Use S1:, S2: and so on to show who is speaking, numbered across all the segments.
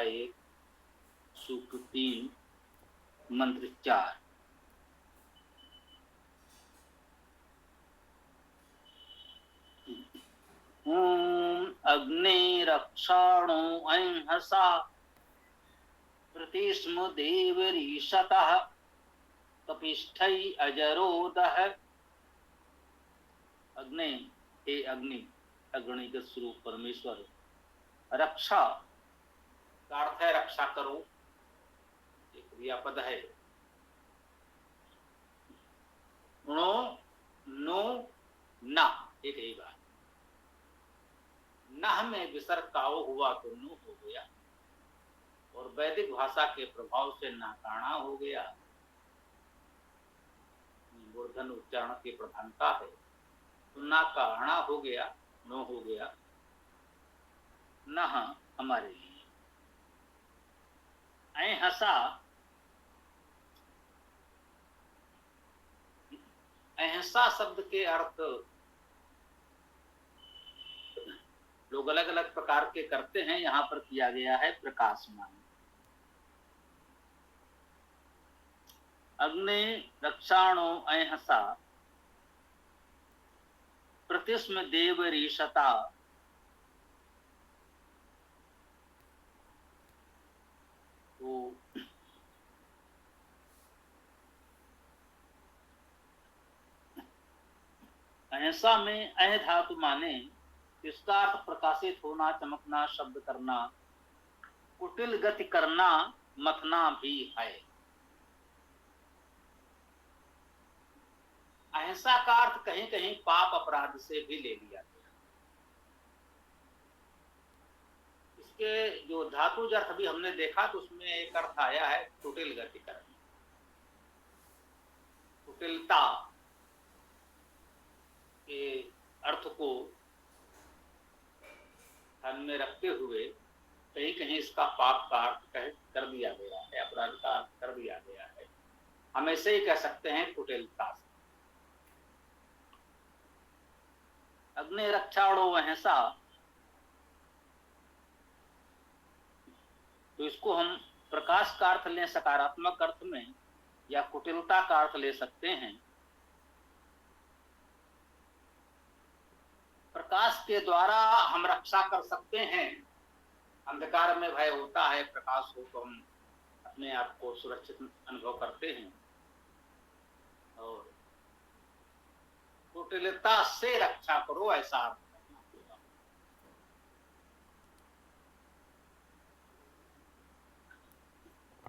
S1: अध्याय 1 सूक्त 3 मंत्र 4। अग्निरक्षाणो अहंसा प्रतिस्म देवरीशतः कपिष्ठै अजरोदः। अग्नि, हे अग्नि, अग्नि के स्वरूप परमेश्वर। रक्षा का अर्थ है रक्षा करो, एक क्रियापद है। नो नो न, एक ही बात। नह में विसर्ग काओ हुआ तो नु हो गया, और वैदिक भाषा के प्रभाव से नाकाणा हो गया। मूर्धन उच्चारण की प्रधानता है, तो नाकाणा हो गया, नो हो गया। नह हमारे लिए। अहंसा, अहिंसा शब्द के अर्थ लोग अलग अलग प्रकार के करते हैं। यहां पर किया गया है प्रकाशमान। अग्नि रक्षाणो अहंसा प्रतिस्म देवरीशता। तो अहिंसा में अह धातु माने इसका अर्थ प्रकाशित होना, चमकना, शब्द करना, कुटिल गति करना, मथना भी है। अहिंसा का अर्थ कहीं कहीं पाप अपराध से भी ले लिया गया। इसके जो धातु अर्थ भी हमने देखा तो उसमें एक अर्थ आया है कुटिल गति करना, कुटिलता के अर्थ को ध्यान में रखते हुए कहीं कहीं इसका पाप का अर्थ कर दिया गया है, अपराध का अर्थ कर दिया गया है। हम ऐसे ही कह सकते हैं कुटिलता से। अग्नि रक्षाणो अहिंसा, तो इसको हम प्रकाश का अर्थ लें सकारात्मक अर्थ में, या कुटिलता का अर्थ ले सकते हैं। प्रकाश के द्वारा हम रक्षा कर सकते हैं। अंधकार में भय होता है, प्रकाश हो तो हम अपने आप को सुरक्षित अनुभव करते हैं। और कुटिलता से रक्षा करो, ऐसा अर्थ करना होगा।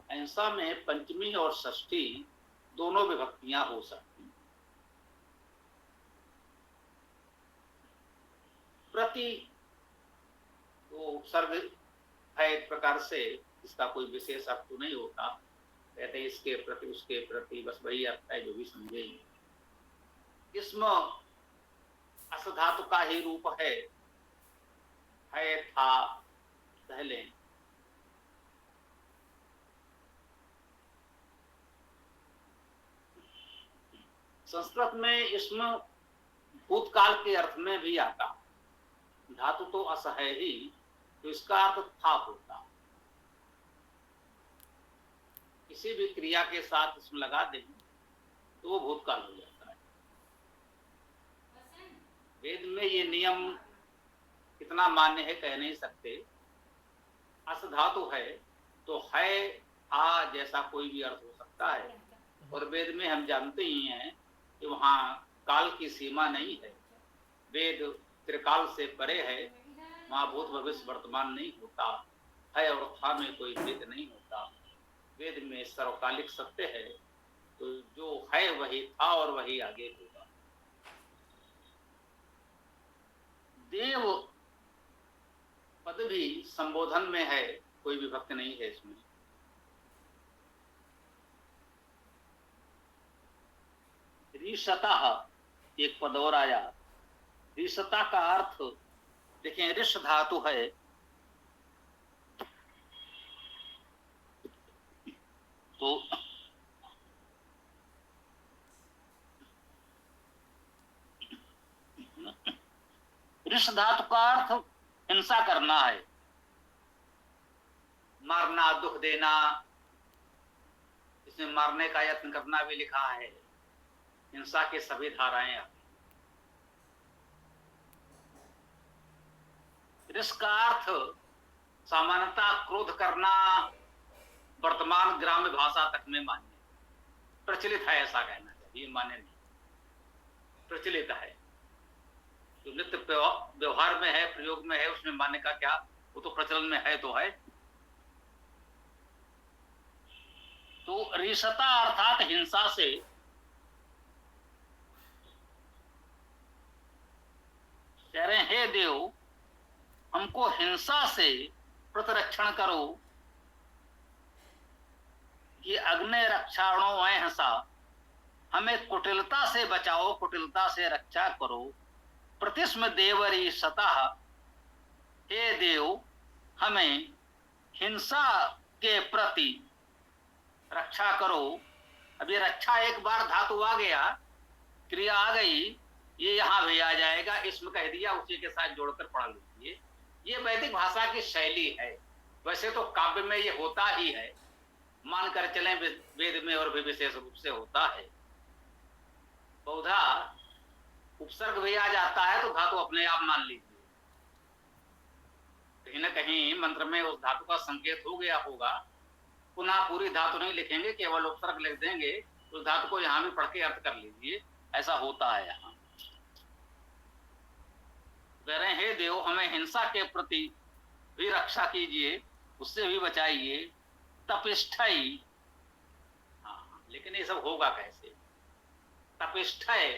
S1: अहिंसा में पंचमी और षष्ठी दोनों विभक्तियां हो सकती हैं। प्रति वो उपसर्ग है एक प्रकार से, इसका कोई विशेष अर्थ तो नहीं होता। कहते हैं इसके प्रति, उसके प्रति, बस वही अर्थ है जो भी समझेंगे। इसमें असधातु का ही रूप है था पहले। संस्कृत में इसमें भूतकाल के अर्थ में भी आता। धातु तो अस है ही, तो इसका अर्थ था होता। किसी भी क्रिया के साथ इसमें लगा दें तो वो भूतकाल हो जाता है। वेद में ये नियम कितना मान्य है कह नहीं सकते। अस धातु है तो है था जैसा कोई भी अर्थ हो सकता है, और वेद में हम जानते ही हैं कि वहां काल की सीमा नहीं है। वेद त्रिकाल से परे है, वहां भूत भविष्य वर्तमान नहीं होता है, और था में कोई भेद नहीं होता। वेद में सर्वकालिक सत्य है, तो जो है वही था और वही आगे होगा। देव पद भी संबोधन में है, कोई विभक्ति नहीं है इसमें। ऋषता एक पद और आया। ऋषता का अर्थ देखें, ऋष धातु है, तो ऋष धातु का अर्थ हिंसा करना है। मारना, दुख देना, इसमें मारने का यत्न करना भी लिखा है। हिंसा की सभी धाराएं। इसका अर्थ सामान्यतः क्रोध करना वर्तमान ग्राम्य भाषा तक में मान्य प्रचलित है, ऐसा कहना चाहिए। मान्य नहीं, प्रचलित है। जो नित्य व्यवहार में है, प्रयोग में है, उसमें मान्य का क्या, वो तो प्रचलन में है तो है। तो रिसता अर्थात हिंसा से कह रहे हैं, हे देव हमको हिंसा से प्रतिरक्षण करो, ये अग्नि रक्षाणो अहिंसा, हमें कुटिलता से बचाओ, कुटिलता से रक्षा करो। प्रतिस्म देवरी सतः, हे देव हमें हिंसा के प्रति रक्षा करो। अभी रक्षा एक बार धातु आ गया, क्रिया आ गई, ये यहां भी आ जाएगा। इसमें कह दिया, उसी के साथ जोड़कर पढ़ लीजिए। ये वैदिक भाषा की शैली है। वैसे तो काव्य में ये होता ही है, मानकर चलें वेद में और भी विशेष रूप से होता है। बहुधा उपसर्ग भी आ जाता है तो धातु अपने आप मान लीजिए। कहीं ना कहीं मंत्र में उस धातु का संकेत हो गया होगा। पुनः पूरी धातु नहीं लिखेंगे, केवल उपसर्ग लिख देंगे। उस धातु को यहां भी पढ़ के अर्थ कर लीजिए, ऐसा होता है यहां। कह रहे हैं, हे देव हमें हिंसा के प्रति भी रक्षा कीजिए, उससे भी बचाइए। तपिष्ठई, हाँ, लेकिन ये सब होगा कैसे? तपिष्ठय,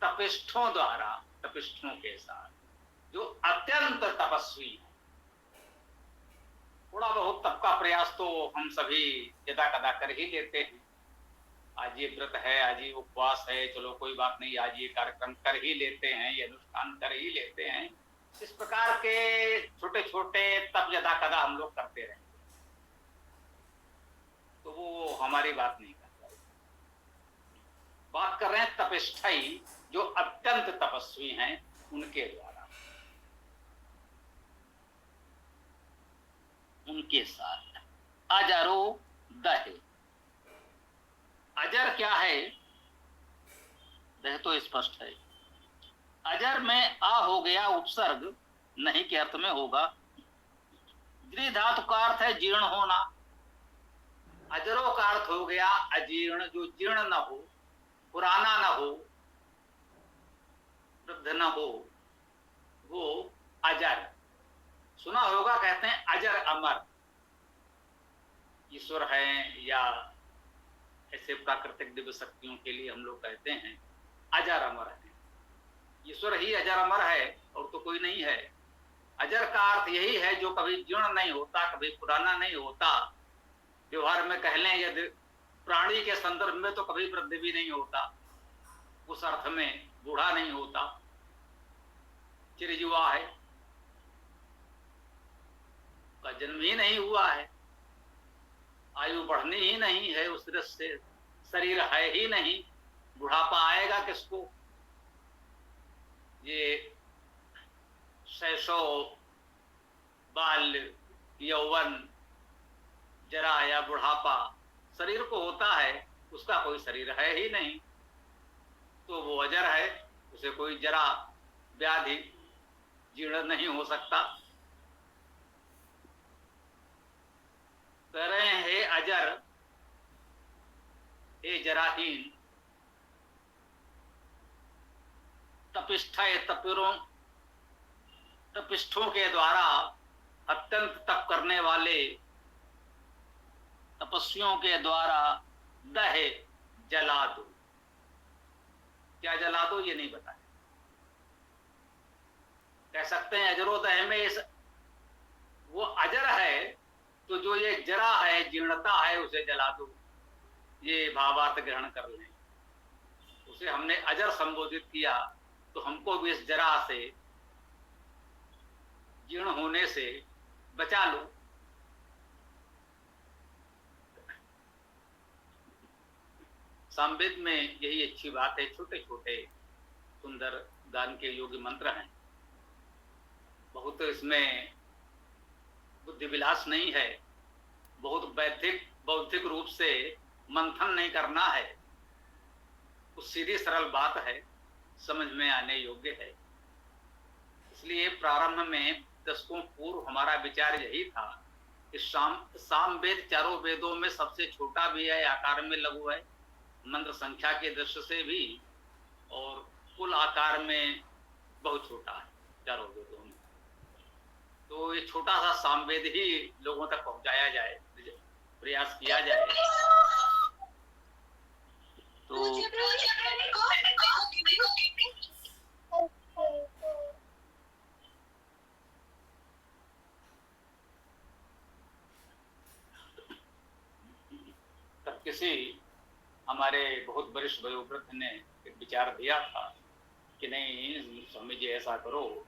S1: तपिष्ठों द्वारा, तपिष्ठों के साथ, जो अत्यंत तपस्वी है। थोड़ा बहुत तप का प्रयास तो हम सभी यदा कदा कर ही लेते हैं। आज ये व्रत है, आज ये उपवास है, चलो कोई बात नहीं, आज ये कार्यक्रम कर ही लेते हैं, ये अनुष्ठान कर ही लेते हैं। इस प्रकार के छोटे छोटे तप यदा कदा हम लोग करते रहेंगे, तो वो हमारी बात नहीं करता। बात कर रहे हैं तपिष्ठई, जो अत्यंत तपस्वी हैं, उनके द्वारा, उनके साथ। अजरो दहे, अजर क्या है? दह तो स्पष्ट है। अजर में आ हो गया उपसर्ग, नहीं के अर्थ में होगा। द्रि धातु का अर्थ है जीर्ण होना। अजरों का अर्थ हो गया अजीर्ण, जो जीर्ण न हो, पुराना न हो, वृद्ध न हो, वो अजर। सुना होगा, कहते हैं अजर अमर ईश्वर है, या ऐसे प्राकृतिक दिव्य शक्तियों के लिए हम लोग कहते हैं अजर अमर है। ईश्वर ही अजर अमर है, और तो कोई नहीं है। अजर का अर्थ यही है जो कभी जीर्ण नहीं होता, कभी पुराना नहीं होता। व्यवहार में कह लें, यदि प्राणी के संदर्भ में तो कभी वृद्धि भी नहीं होता, उस अर्थ में बूढ़ा नहीं होता, चिरयुवा है, का जन्म ही नहीं हुआ है, आयु बढ़नी ही नहीं है, उस दृष्टि से शरीर है ही नहीं, बुढ़ापा आएगा किसको? ये शैशव, बाल्य, यौवन, जरा या बुढ़ापा शरीर को होता है, उसका कोई शरीर है ही नहीं, तो वो अजर है। उसे कोई जरा व्याधि जीर्ण नहीं हो सकता। कह रहे हैं, हे अजर, हे जराहीन, तपिष्ठय, तपिष्ठों के द्वारा अत्यंत तप करने वाले तपस्वियों के द्वारा दहे, जला दो। क्या जला दो ये नहीं बताया। कह सकते हैं अजरोदय में वो अजर है, तो जो ये जरा है, जीर्णता है, उसे जला दो, ये भावार्थ ग्रहण कर लें। उसे हमने अजर संबोधित किया, तो हमको भी इस जरा से, जीर्ण होने से बचा लो। सामवेद में यही अच्छी बात है। छोटे छोटे सुंदर गान के योग्य मंत्र हैं, बहुत इसमें बुद्धि विलास नहीं है, बहुत बौद्धिक रूप से मंथन नहीं करना है, वो सीधी सरल बात है, समझ में आने योग्य है। इसलिए प्रारंभ में दशकों पूर्व हमारा विचार यही था कि सामवेद चारों वेदों में सबसे छोटा भी है, आकार में लघु है, मंत्र संख्या के दृष्टि से भी, और कुल आकार में बहुत छोटा है चारों वेदों में। तो ये छोटा सा सामवेद ही लोगों तक पहुंचाया जाए, प्रयास किया जाए। तो तब किसी हमारे बहुत वरिष्ठ वयोवृद्ध ने एक विचार दिया था कि नहीं स्वामी जी, ऐसा करो,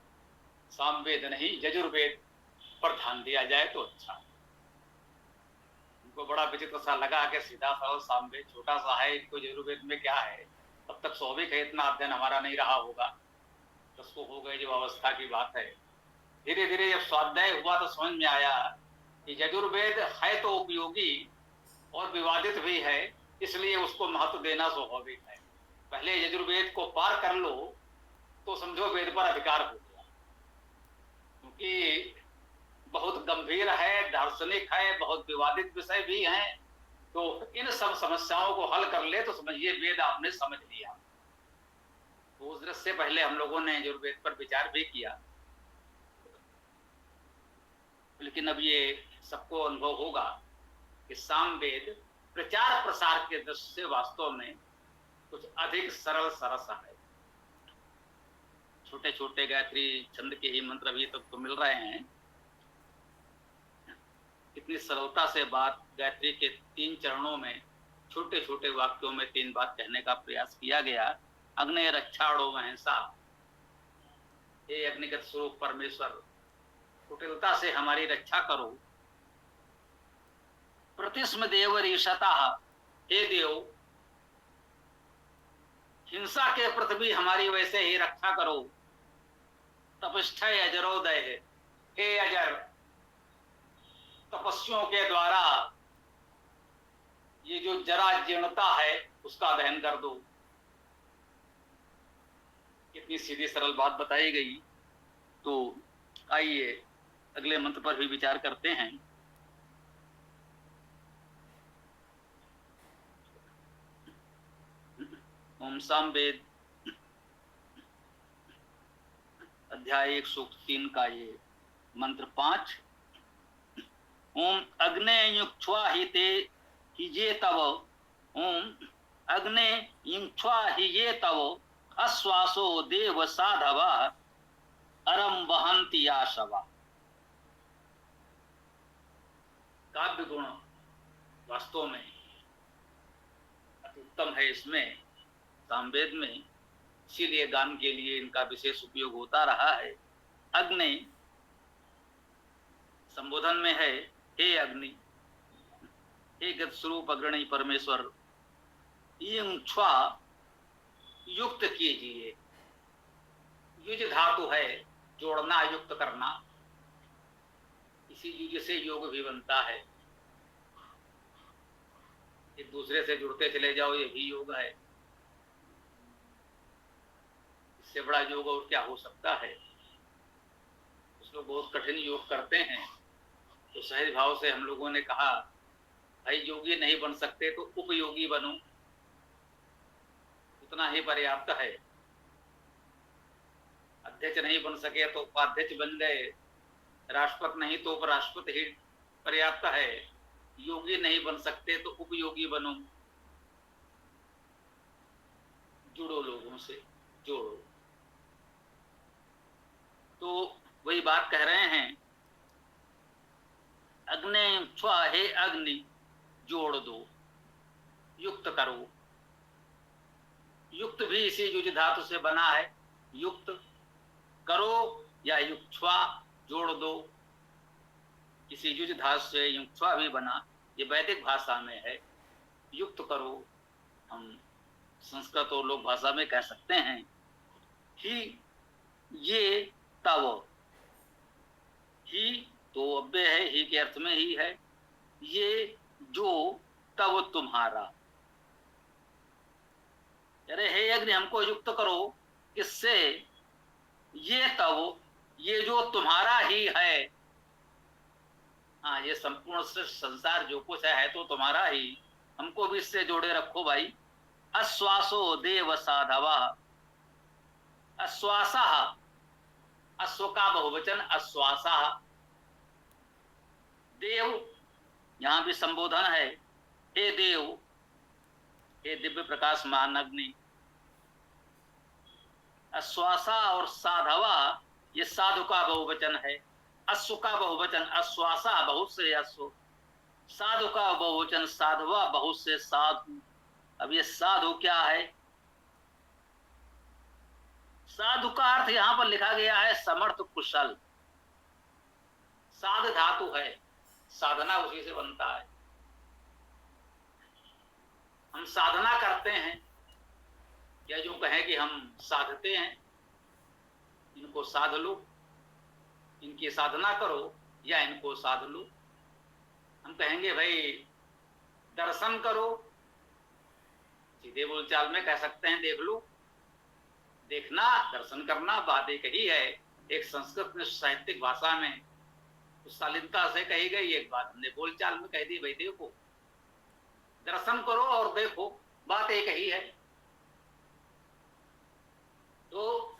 S1: सामवेद नहीं यजुर्वेद पर ध्यान दिया जाए तो अच्छा। उनको बड़ा विचित्र सा लगा कि सीधा सरल सामवेद छोटा सा है, इनको यजुर्वेद में क्या है। तब तक स्वाभाविक है इतना अध्ययन हमारा नहीं रहा होगा, उसको हो गई जब अवस्था की बात है। धीरे धीरे जब स्वाध्याय हुआ तो समझ में आया कि यजुर्वेद है तो उपयोगी और विवादित भी है, इसलिए उसको महत्व देना स्वाभाविक है। पहले यजुर्वेद को पार कर लो तो समझो वेद पर अधिकार हो गया, क्योंकि बहुत गंभीर है, दार्शनिक है, बहुत विवादित विषय भी है। तो इन सब समस्याओं को हल कर ले तो समझिए वेद आपने समझ लिया। तो उस दृष्टि से पहले हम लोगों ने यजुर्वेद पर विचार भी किया, लेकिन अब ये सबको अनुभव होगा कि सामवेद प्रचार प्रसार के दृष्टि से वास्तव में कुछ अधिक सरल सरस है। छोटे छोटे गायत्री छंद के ही मंत्र अभी तक तो मिल रहे हैं। इतनी सरलता से बात गायत्री के 3 चरणों में छोटे छोटे वाक्यों में 3 बात कहने का प्रयास किया गया। अग्नि रक्षाणो महसा, हे अग्निगत स्वरूप परमेश्वर, कुटिलता से हमारी रक्षा करो। प्रतिस्म देव रीशता, हे देव हिंसा के प्रति भी हमारी वैसे ही रक्षा करो। तपस्थय अजरोदय, हे अजर तपस्वियों के द्वारा ये जो जरा जीर्णता है उसका दहन कर दो। कितनी सीधी सरल बात बताई गई। तो आइए अगले मंत्र पर भी विचार करते हैं। ओम सामवेद अध्याय 1 सूक्त 3 का ये मंत्र 5। ओम अग्ने युक्ष्वा हिते हिजे तव, ओम अग्ने युक्ष्वा हिजे तव अश्वासो देव साधव अरम वहंति आशवा। काव्य गुण वास्तव में अति उत्तम है इसमें, सामवेद में, इसीलिए गान के लिए इनका विशेष उपयोग होता रहा है। अग्नि संबोधन में है, हे अग्नि, हे गत स्वरूप अग्रणी परमेश्वर, युक्ष्वा युक्त कीजिए। युज धातु है जोड़ना, युक्त करना, इसी युज से योग भी बनता है। एक दूसरे से जुड़ते चले जाओ, ये भी योग है। इससे बड़ा योग और क्या हो सकता है। कुछ लोग बहुत कठिन योग करते हैं, तो सहज भाव से हम लोगों ने कहा भाई योगी नहीं बन सकते तो उपयोगी बनो, उतना ही पर्याप्त है। अध्यक्ष नहीं बन सके तो उपाध्यक्ष बन गए, राष्ट्रपति नहीं तो उपराष्ट्रपति ही पर्याप्त है। योगी नहीं बन सकते तो उपयोगी बनो, जुड़ो, लोगों से जोड़ो। तो वही बात कह रहे हैं, अग्नि छुआ, हे अग्नि जोड़ दो, युक्त करो। युक्त भी इसी युज धातु से बना है, युक्त करो या युक्ष्वा जोड़ दो, किसी युज धातु से युक्ष्वा भी बना। ये वैदिक भाषा में है, युक्त करो। हम संस्कृत और लोक भाषा में कह सकते हैं ही ये तव, ही तो अव्यय है, ही के अर्थ में ही है, ये जो तब तुम्हारा। अरे हे अग्नि हमको युक्त करो किससे, ये तब, ये जो तुम्हारा ही है। हाँ, ये संपूर्ण संसार जो कुछ है तो तुम्हारा ही, हमको भी इससे जोड़े रखो भाई। अश्वासो देव साधवा, अश्वासा, अश्व का बहुवचन अश्वासा, देव यहां भी संबोधन है, हे देव, हे दिव्य प्रकाशमान अग्नि। अश्वासा और साधवा ये साधु का बहुवचन है, अश्व का बहुवचन अश्वासा बहुत से अश्व, साधु का बहुवचन साधवा बहुत से साधु। अब ये साधु क्या है, साधु का अर्थ यहां पर लिखा गया है समर्थ कुशल। साध धातु है, साधना उसी से बनता है। हम साधना करते हैं या यूं कहें कि हम साधते हैं, इनको साध लो, इनकी साधना करो या इनको साध लो। हम कहेंगे भाई दर्शन करो, सीधे बोलचाल में कह सकते हैं देख लो। देखना दर्शन करना बात एक ही है। एक संस्कृत में साहित्यिक भाषा में उस शालीनता से कही गई एक बात हमने बोलचाल में कह दी, भाई देखो, दर्शन करो और देखो, बात एक ही है। तो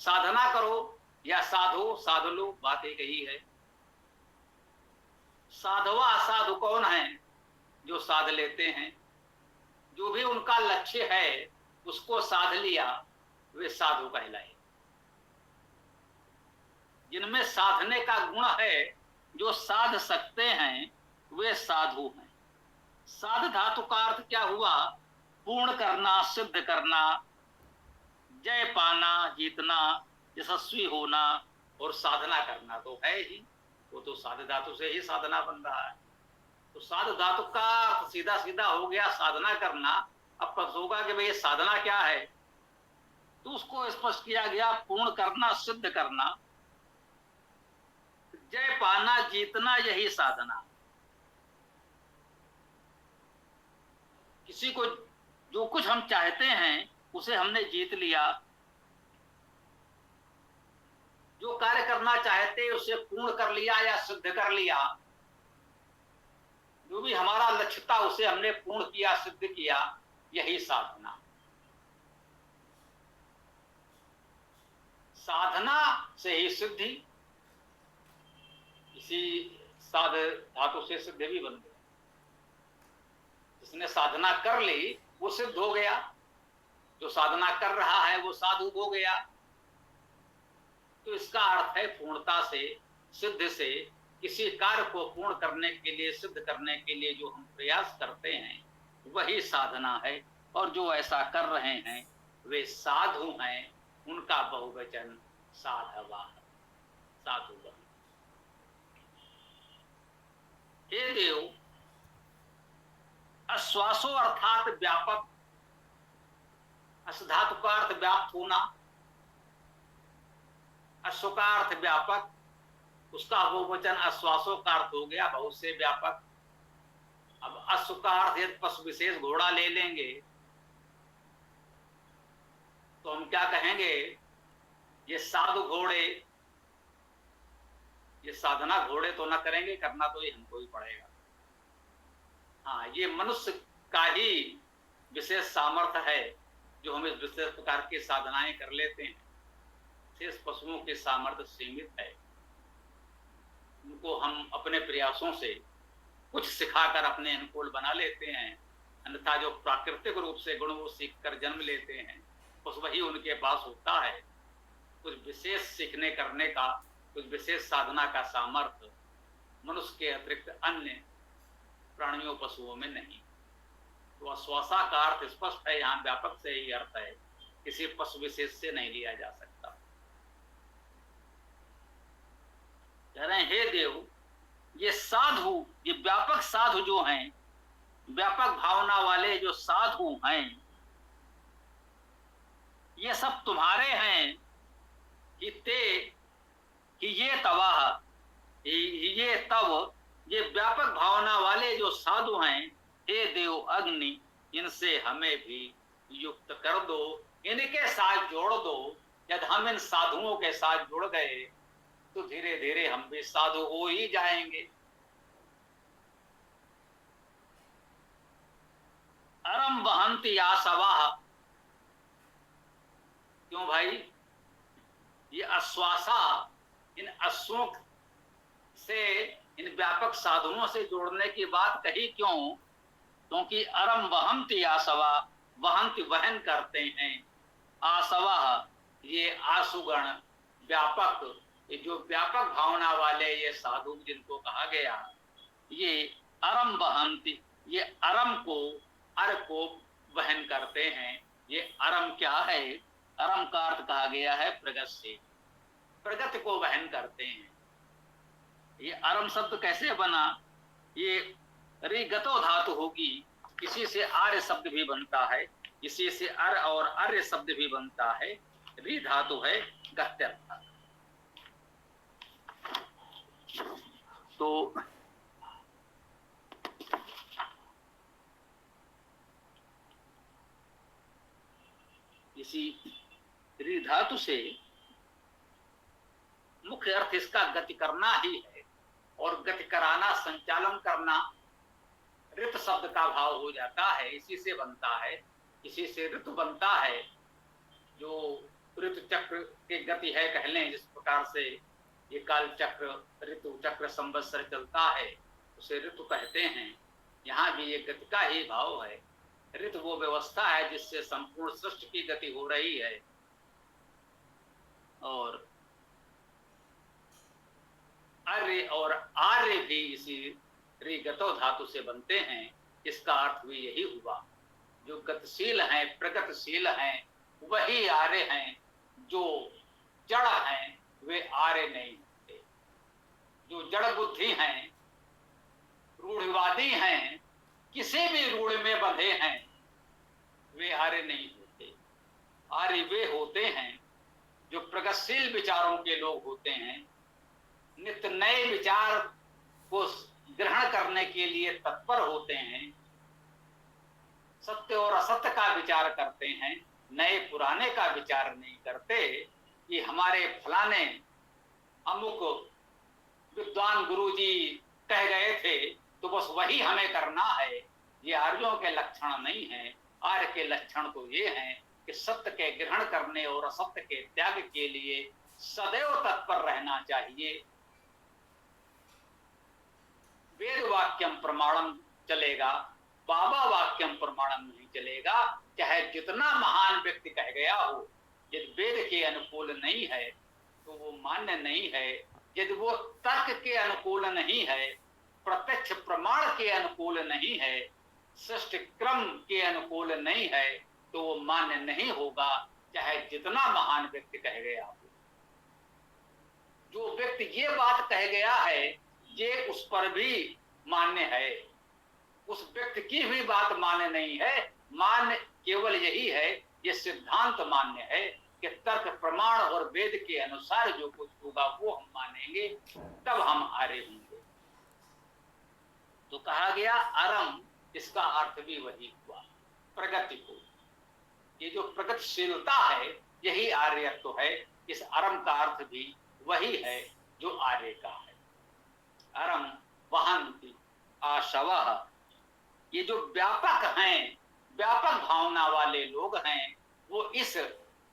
S1: साधना करो या साधो, साध लो, बात एक ही है। साधवा साधु कौन है, जो साध लेते हैं, जो भी उनका लक्ष्य है उसको साध लिया, वे साधु कहलाए। जिनमें साधने का गुण है, जो साध सकते हैं, वे साधु हैं। साध धातु का अर्थ क्या हुआ, पूर्ण करना, सिद्ध करना, जय पाना, जीतना, यशस्वी होना और साधना करना तो है ही। वो तो साध धातु से ही साधना बन रहा है। तो साध धातु का अर्थ सीधा सीधा हो गया साधना करना। अब प्रश्न होगा कि भाई साधना क्या है, तो उसको स्पष्ट किया गया पूर्ण करना, सिद्ध करना, जय पाना, जीतना, यही साधना। किसी को जो कुछ हम चाहते हैं उसे हमने जीत लिया, जो कार्य करना चाहते उसे पूर्ण कर लिया या सिद्ध कर लिया, जो भी हमारा लक्ष्य था उसे हमने पूर्ण किया, सिद्ध किया, यही साधना। साधना से ही सिद्धि, इसी साध धातु से सिद्ध भी बन गया। जिसने साधना कर ली वो सिद्ध हो गया, जो साधना कर रहा है वो साधु हो गया। तो इसका अर्थ है पूर्णता से, सिद्ध से, किसी कार्य को पूर्ण करने के लिए, सिद्ध करने के लिए जो हम प्रयास करते हैं वही साधना है। और जो ऐसा कर रहे हैं वे साधु हैं, उनका बहुवचन साधवा, साधु। हे देव, अश्वासो अर्थात व्यापक, अश्धातु का अर्थ व्याप्त होना, अश्व का अर्थ व्यापक, उसका बहुवचन अश्वासों का अर्थ हो गया बहुत से व्यापक। अब अश्व का अर्थ यदि पशु विशेष घोड़ा ले लेंगे तो हम क्या कहेंगे, ये साधु घोड़े, ये साधना घोड़े तो ना करेंगे, करना तो ये हमको ही पड़ेगा। हाँ, ये मनुष्य का ही विशेष सामर्थ्य है जो हम इस विशेष प्रकार की साधनाएं कर लेते हैं। शेष पशुओं के सामर्थ्य सीमित है, उनको हम अपने प्रयासों से कुछ सिखाकर अपने अनुकूल बना लेते हैं। अन्यथा जो प्राकृतिक रूप से गुण वो सीख कर जन्म लेते हैं बस वही उनके पास होता है। कुछ विशेष सीखने करने का, कुछ विशेष साधना का सामर्थ्य मनुष्य के अतिरिक्त अन्य प्राणियों पशुओं में नहीं। तो अश्वासा का अर्थ स्पष्ट है, यहाँ व्यापक से ही अर्थ है, किसी पशु विशेष से नहीं लिया जा सकता। कह रहे हैं हे देव, ये साधु, ये व्यापक साधु जो हैं, व्यापक भावना वाले जो साधु हैं, ये सब तुम्हारे हैं। कि ते, कि ये तवाह, ये तब, ये व्यापक भावना वाले जो साधु हैं, हे देव अग्नि, इनसे हमें भी युक्त कर दो, इनके साथ जोड़ दो। यदि हम इन साधुओं के साथ जुड़ गए तो धीरे धीरे हम भी साधु हो ही जाएंगे। अरम वहंती आसवाह, क्यों भाई? ये अश्वासा, इन अश्वों से, इन व्यापक साधुओं से जोड़ने की बात कही क्यों? क्योंकि अरम वहंती आसवा, वहंती वहन करते हैं, आसवा ये आसुगण, व्यापक, ये जो व्यापक भावना वाले ये साधु जिनको कहा गया, ये अरम वहंती, ये अरम को, अर को वहन करते हैं। ये अरम क्या है? अरम का अर्थ कहा गया है प्रगति से, प्रगति को वहन करते हैं। ये अरम शब्द कैसे बना? ये रिगतो धातु होगी, इसी से आर्य शब्द भी बनता है, इसी से अर और अर्य शब्द भी बनता है। रि धातु है गत्यर्थ। तो इसी रि धातु से मुख्य अर्थ इसका गति करना ही है, और गति कराना, संचालन करना ऋत शब्द का भाव हो जाता है, इसी से बनता है, इसी से ऋतु बनता है। जो ऋतु चक्र की गति है, कह लें जिस प्रकार से ये काल चक्र, ऋतु चक्र, संवत्सर चलता है, उसे ऋतु कहते हैं। यहाँ भी ये गति का ही भाव है। ऋतु वो व्यवस्था है जिससे संपूर्ण सृष्टि की गति हो रही है। और अर्य और आर्य भी इसी ऋगतो धातु से बनते हैं। इसका अर्थ भी यही हुआ, जो गतिशील हैं, प्रगतिशील हैं, वही आर्य हैं। जो जड़ हैं वे आर्य नहीं होते। जो जड़ बुद्धि हैं, रूढ़िवादी हैं, किसी भी रूढ़ में बंधे हैं, वे आर्य नहीं होते। आर्य वे होते हैं जो प्रगतिशील विचारों के लोग होते हैं, नित्य नए विचार को ग्रहण करने के लिए तत्पर होते हैं, सत्य और असत्य का विचार करते हैं, नए पुराने का विचार नहीं करते कि हमारे फलाने अमुक विद्वान गुरुजी कह गए थे तो बस वही हमें करना है। ये आर्यों के लक्षण नहीं है। आर्य के लक्षण तो ये हैं कि सत्य के ग्रहण करने और असत्य के त्याग के लिए सदैव तत्पर रहना चाहिए। वेद वाक्यम प्रमाणम चलेगा, बाबा वाक्यम प्रमाणम नहीं चलेगा। चाहे जितना महान व्यक्ति कह गया हो, यदि वेद के अनुकूल नहीं है तो वो मान्य नहीं है। यदि वो तर्क के अनुकूल नहीं है, प्रत्यक्ष प्रमाण के अनुकूल नहीं है, सृष्टि क्रम के अनुकूल नहीं है, तो वो मान्य नहीं होगा, चाहे जितना महान व्यक्ति कह गया हो। जो व्यक्ति ये बात कह गया है, ये उस पर भी मान्य है। उस व्यक्ति की भी बात मान्य नहीं है। मान्य केवल यही है, ये सिद्धांत मान्य है कि तर्क प्रमाण और वेद के अनुसार जो कुछ होगा वो हम मानेंगे, तब हम आर्य होंगे। तो कहा गया अरम, इसका अर्थ भी वही हुआ, प्रगति को। ये जो प्रगतिशीलता है, यही आर्यत्व है। इस अरम का अर्थ भी वही है जो आर्य का है। अरम वहंती आशवः, ये जो व्यापक हैं, व्यापक भावना वाले लोग हैं, वो इस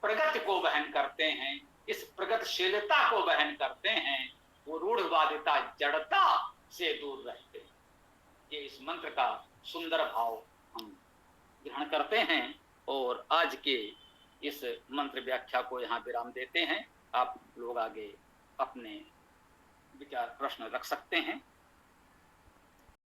S1: प्रगति को वहन करते हैं, इस प्रगतिशीलता को वहन करते हैं। वो रूढ़वादिता, जड़ता से दूर रहते हैं। ये इस मंत्र का सुंदर भाव हम ग्रहण करते हैं और आज के इस मंत्र व्याख्या को यहाँ विराम देते हैं। आप लोग आगे अपने विचार प्रश्न रख सकते हैं।